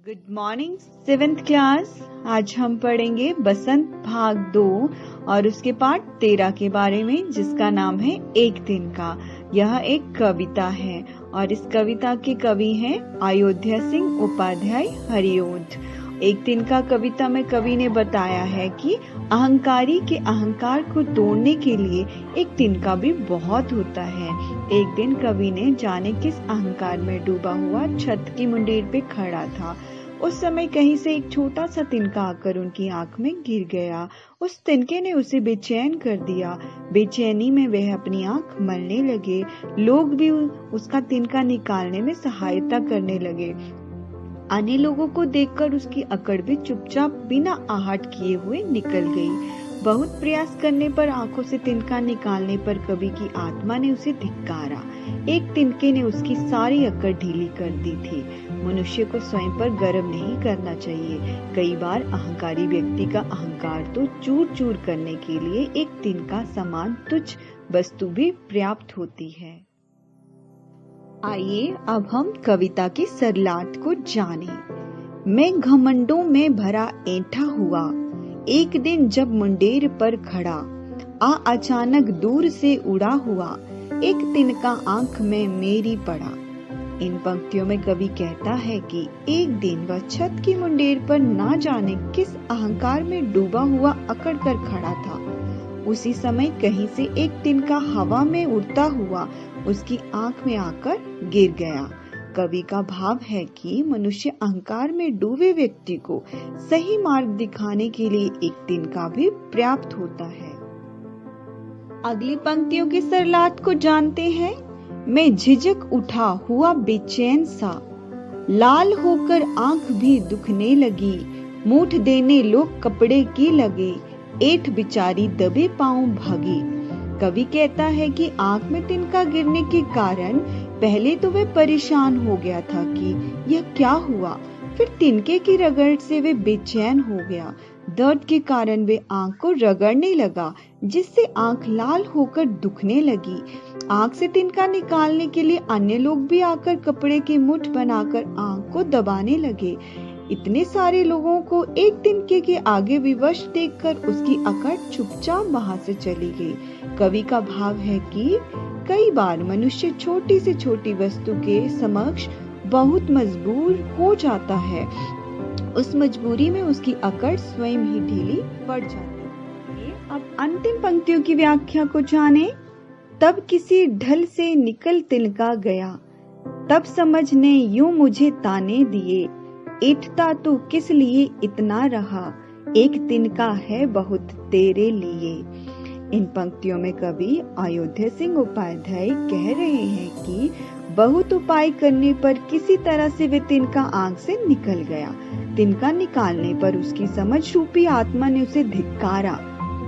Good morning 7th class. आज हम पढ़ेंगे बसंत भाग 2 और उसके पाठ 13 के बारे में, जिसका नाम है एक दिन का। यह एक कविता है और इस कविता के कवि हैं अयोध्या सिंह उपाध्याय हरिओंठ। एक दिन का कविता में कवि ने बताया है कि अहंकारी के अहंकार को तोड़ने के लिए एक तिनका भी बहुत होता है। एक दिन कवि ने जाने किस अहंकार में डूबा हुआ छत की मुंडेर पे खड़ा था। उस समय कहीं से एक छोटा सा तिनका आकर उनकी आंख में गिर गया। उस तिनके ने उसे बेचैन कर दिया। बेचैनी में वह अपनी आंख मलने लगे। लोग भी उसका तिनका निकालने में सहायता करने लगे। अन्य लोगों को देखकर उसकी अकड़ भी चुपचाप बिना आहट किए हुए निकल गई। बहुत प्रयास करने पर आंखों से तिनका निकालने पर कवि की आत्मा ने उसे धिक्कारा। एक तिनके ने उसकी सारी अकड़ ढीली कर दी थी। मनुष्य को स्वयं पर गर्व नहीं करना चाहिए। कई बार अहंकारी व्यक्ति का अहंकार तो चूर चूर करने के लिए एक तिनका समान तुच्छ वस्तु भी पर्याप्त होती है। आइए अब हम कविता की सरलाट को जानें। मैं घमंडों में भरा ऐंठा हुआ, एक दिन जब मुंडेर पर खड़ा, अचानक दूर से उड़ा हुआ, एक तिनका आंख में मेरी पड़ा। इन पंक्तियों में कवि कहता है कि एक दिन वह छत की मुंडेर पर ना जाने किस अहंकार में डूबा हुआ अकड़ कर खड़ा था। उसी समय कहीं से एक तिनका हवा में उड़ता हुआ उसकी आंख में आकर गिर गया। कवि का भाव है कि मनुष्य अहंकार में डूबे व्यक्ति को सही मार्ग दिखाने के लिए एक तिनका भी पर्याप्त होता है। अगली पंक्तियों की सरलाट को जानते हैं। मैं झिझक उठा हुआ बेचैन सा, लाल होकर आंख भी दुखने लगी, मूठ देने लोग कपड़े की लगे, ऐंठ बिचारी दबे पांव भागी। कवि कहता है कि आंख में तिनका गिरने के कारण पहले तो वह परेशान हो गया था कि यह क्या हुआ। फिर तिनके की रगड़ से वह बेचैन हो गया। दर्द के कारण वे आंख को रगड़ने लगा, जिससे आंख लाल होकर दुखने लगी। आंख से तिनका निकालने के लिए अन्य लोग भी आकर कपड़े की मुठ बनाकर आंख को दबाने लगे। इतने सारे लोगों को एक तिनके के आगे विवश देखकर उसकी अकड़ चुपचाप वहां से चली गई। कवि का भाव है कि कई बार मनुष्य छोटी से छोटी वस्तु के समक्ष बहुत मजबूर हो जाता है। उस मजबूरी में उसकी अकड़ स्वयं ही ढीली पड़ जाती है। अब अंतिम पंक्तियों की व्याख्या को जाने। तब किसी ढल से निकल तिनका गया, तब समझने यूं मुझे ताने दिए, ऐंठता तू किस लिए इतना रहा, एक तिनका है बहुत तेरे लिए। इन पंक्तियों में कवि अयोध्या सिंह उपाध्याय कह रहे हैं कि बहुत उपाय करने पर किसी तरह से वे तिनका आंख से निकल गया। तिनका निकालने पर उसकी समझ रूपी आत्मा ने उसे धिक्कारा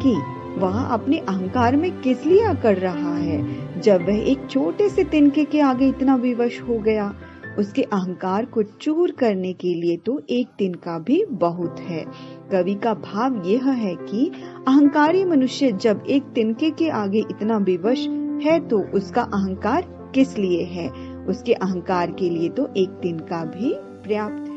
कि वह अपने अहंकार में किस लिए अकड़ रहा है। जब वह एक छोटे से तिनके के आगे इतना विवश हो गया, उसके अहंकार को चूर करने के लिए तो एक तिनका भी बहुत है। कवि का भाव यह है कि अहंकारी मनुष्य जब एक तिनके के आगे इतना विवश है तो उसका अहंकार किस लिए है। उसके अहंकार के लिए तो एक तिनका भी पर्याप्त